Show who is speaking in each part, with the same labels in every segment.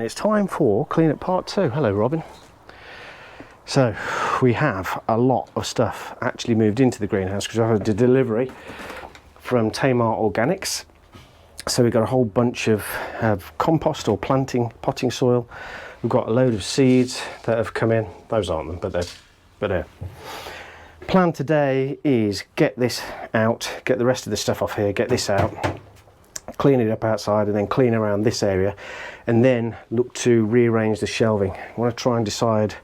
Speaker 1: and it's time for clean up part 2. Hello Robin. So we have a lot of stuff actually moved into the greenhouse because I had a delivery from Tamar Organics. So we've got a whole bunch of compost or potting soil. We've got a load of seeds that have come in. Those aren't them, but they're. Plan today is get this out, get the rest of the stuff off here, get this out, clean it up outside, and then clean around this area, and then look to rearrange the shelving. I want to try and decide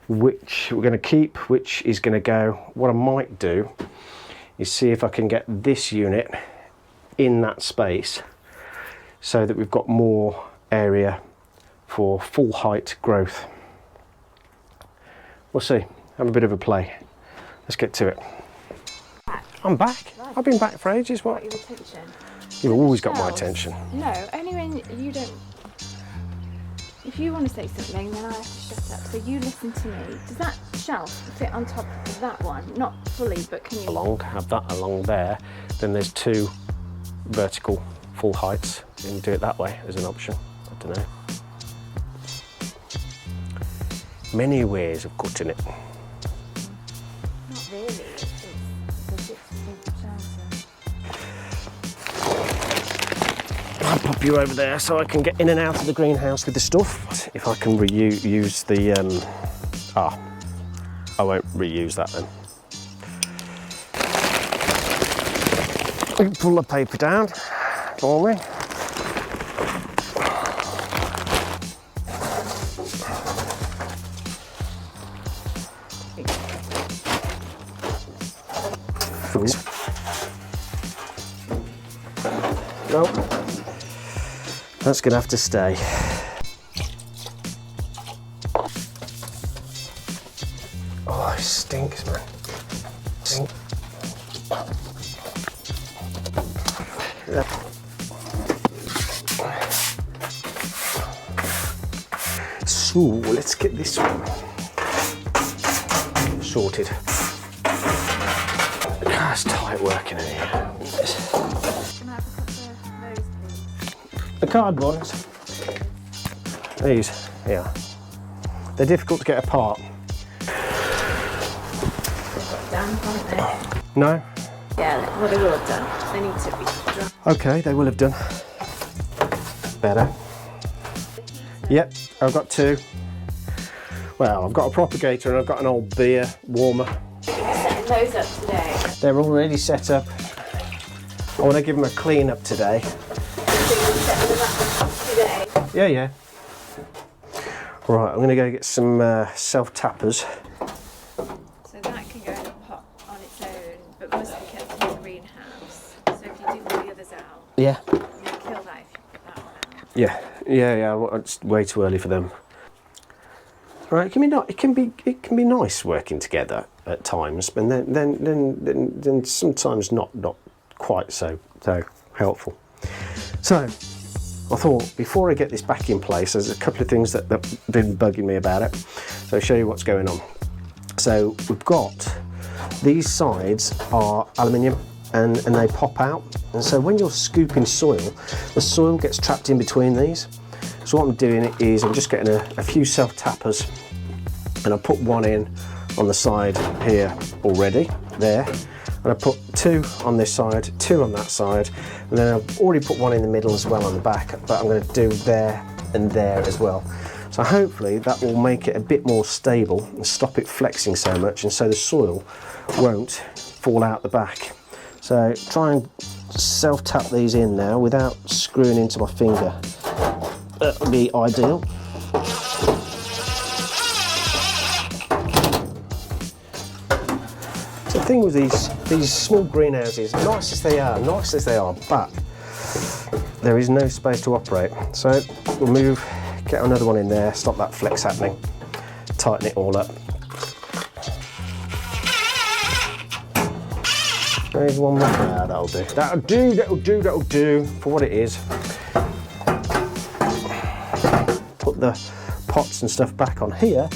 Speaker 1: which we're going to keep, which is going to go. What I might do is see if I can get this unit in that space so that we've got more area for full height growth. We'll see. Have a bit of a play. Let's get to it. I'm back. Right. I've been back for ages. What?
Speaker 2: Got your attention.
Speaker 1: You've always got my attention.
Speaker 2: No, only when you don't. If you want to say something, then I have to shut up. So you listen to me. Does that shelf fit on top of that one? Not fully, but can you?
Speaker 1: Have that along there. Then there's 2 vertical full heights. You can do it that way as an option. I don't know. Many ways of cutting it.
Speaker 2: Not really. It's a bit shelf.
Speaker 1: I'll pop you over there so I can get in and out of the greenhouse with the stuff. If I can reuse the, I won't reuse that then. Pull the paper down for me. Nope. That's gonna have to stay. Oh, it stinks, man. Stink. So let's get this one sorted. It's tight working in here.
Speaker 2: Can I have a couple of those, please?
Speaker 1: The cardboard. These, yeah. They're difficult to get apart.
Speaker 2: Damp, aren't they?
Speaker 1: No?
Speaker 2: Yeah, well, they will have done. They need to be dry.
Speaker 1: Okay, they will have done. Better. Yep, I've got 2. Well, I've got a propagator and I've got an old beer warmer.
Speaker 2: Setting those up today.
Speaker 1: They're already set up. I want to give them a clean up today.
Speaker 2: So you're setting them up today?
Speaker 1: Yeah, yeah. Right, I'm going to go get some self-tappers.
Speaker 2: So that can go in a pot on its own, but must be kept in the greenhouse. So if you do all the others out,
Speaker 1: Yeah.
Speaker 2: you'll kill that if you put that one out.
Speaker 1: Yeah. Well, it's way too early for them. Right, it can be nice working together at times, and then sometimes not quite so helpful. So I thought before I get this back in place, there's a couple of things that have been bugging me about it. So I'll show you what's going on. So we've got these sides are aluminium and they pop out, and so when you're scooping soil, the soil gets trapped in between these. So what I'm doing is I'm just getting a few self-tappers, and I put one in on the side here already, there. And I put 2 on this side, 2 on that side, and then I've already put one in the middle as well on the back, but I'm going to do there and there as well. So hopefully that will make it a bit more stable and stop it flexing so much, and so the soil won't fall out the back. So try and self-tap these in now without screwing into my finger. That would be ideal. So the thing with these small greenhouses, nice as they are, but there is no space to operate. So we'll get another one in there, stop that flex happening, tighten it all up. There's one more. Yeah, that'll do for what it is. Put the pots and stuff back on here,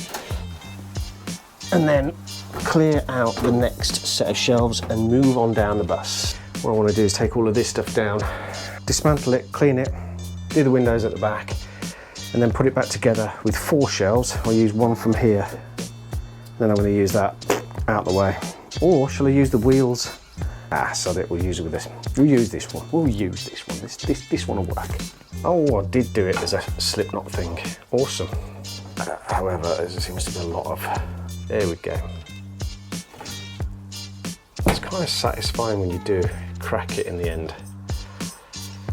Speaker 1: and then clear out the next set of shelves and move on down the bus. What I want to do is take all of this stuff down, dismantle it, clean it, do the windows at the back, and then put it back together with 4 shells. I'll use one from here, then I'm going to use that out the way. Or shall I use the wheels? Sod it, we'll use it with this. We'll use this one. This one will work. Oh, I did do it as a slip knot thing. Awesome. However, there seems to be a lot of... There we go. It's kind of satisfying when you do crack it in the end.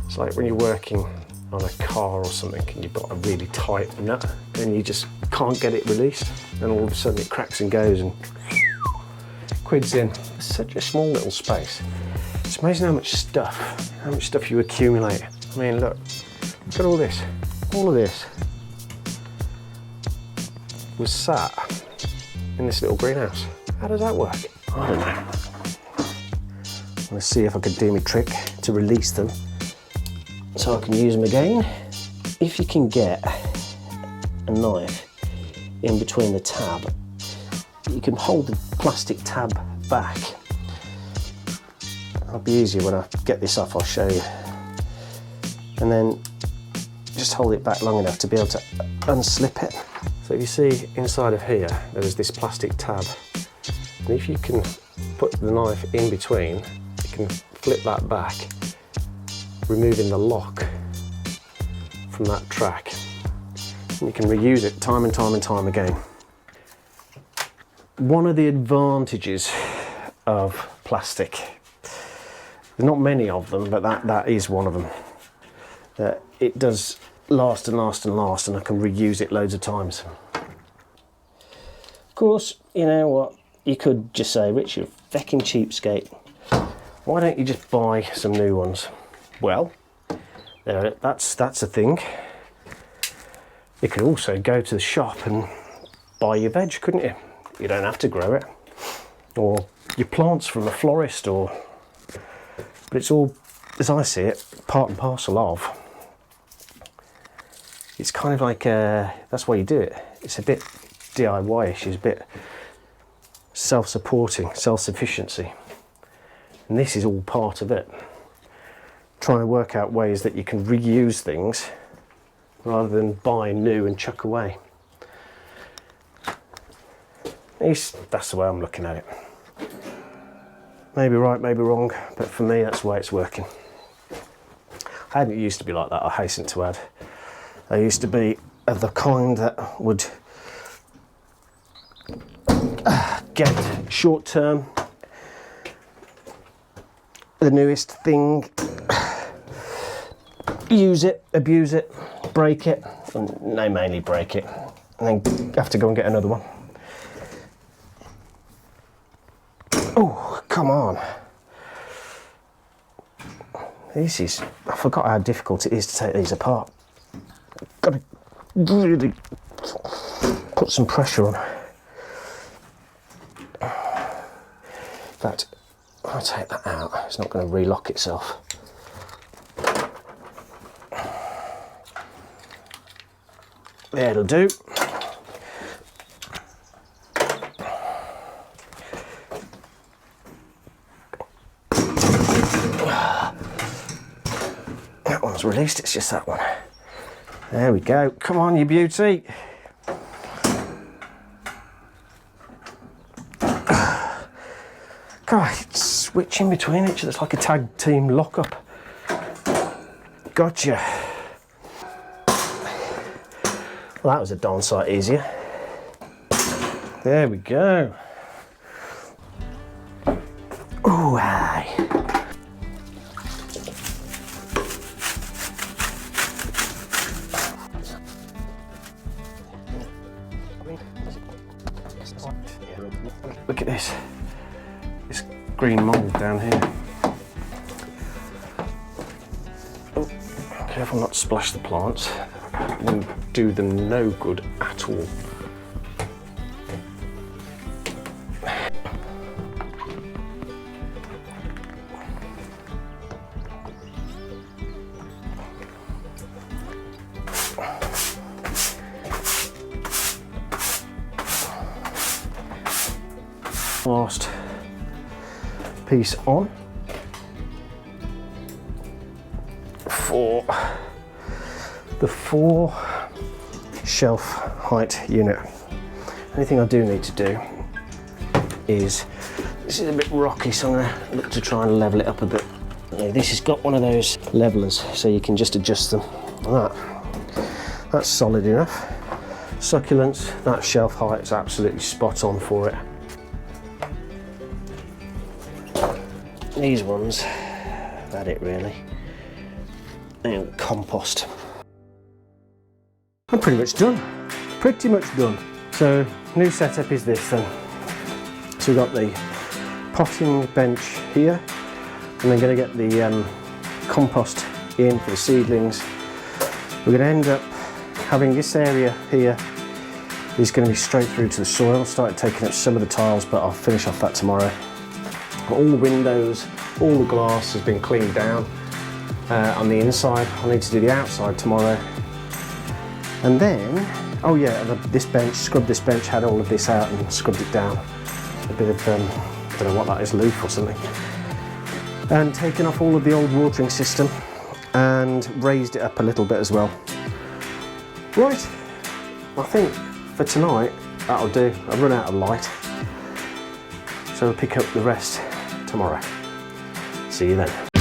Speaker 1: It's like when you're working on a car or something and you've got a really tight nut and you just can't get it released, and all of a sudden it cracks and goes and quids in. It's such a small little space. It's amazing how much stuff you accumulate. I mean, look at all this. All of this was sat in this little greenhouse. How does that work? I don't know. I'm gonna see if I can do my trick to release them so I can use them again. If you can get a knife in between the tab, you can hold the plastic tab back. It'll be easier when I get this off, I'll show you. And then just hold it back long enough to be able to unslip it. So if you see inside of here, there is this plastic tab. And if you can put the knife in between, you can flip that back, removing the lock from that track. And you can reuse it time and time and time again. One of the advantages of plastic, there's not many of them, but that is one of them, that it does last and last and last, and I can reuse it loads of times. Of course, you know what, you could just say, Rich, you're a fecking cheapskate. Why don't you just buy some new ones? Well, that's a thing. You could also go to the shop and buy your veg, couldn't you? You don't have to grow it. Or your plants from a florist, but it's all, as I see it, part and parcel of. It's kind of like, that's why you do it. It's a bit DIY-ish, it's a bit self-supporting, self-sufficiency. And this is all part of it. Trying to work out ways that you can reuse things rather than buy new and chuck away. That's the way I'm looking at it. Maybe right, maybe wrong, but for me that's the way it's working. I hadn't used to be like that, I hasten to add. I used to be of the kind that would get short term, the newest thing, use it, abuse it, break it, and no, mainly break it, and then have to go and get another one. Oh, come on. I forgot how difficult it is to take these apart. Got to really put some pressure on. In fact, I'll take that out. It's not going to relock itself. There, it'll do. That one's released, it's just that one. There we go. Come on, you beauty. God, switch in between each other. It's like a tag team lockup. Gotcha. Well, that was a darn sight easier. There we go. Ooh, aye. Look at this. This green mould down here. Oh, careful not to splash the plants. It will do them no good at all. Last piece on for the 4 shelf height unit. Only thing I do need to do is, this is a bit rocky, so I'm going to look to try and level it up a bit. This has got one of those levelers, so you can just adjust them like that. That's solid enough. Succulents, that shelf height is absolutely spot on for it. These ones, about it really. And compost. I'm pretty much done. Pretty much done. So, new setup is this then. So we've got the potting bench here, and then going to get the compost in for the seedlings. We're going to end up having this area here is going to be straight through to the soil. Started taking up some of the tiles, but I'll finish off that tomorrow. All the windows, all the glass has been cleaned down on the inside. I need to do the outside tomorrow. And then, oh yeah, this bench, scrubbed this bench, had all of this out and scrubbed it down. A bit of, I don't know what that is, loof or something. And taken off all of the old watering system and raised it up a little bit as well. Right, I think for tonight that'll do. I've run out of light, so we'll pick up the rest tomorrow. See you then.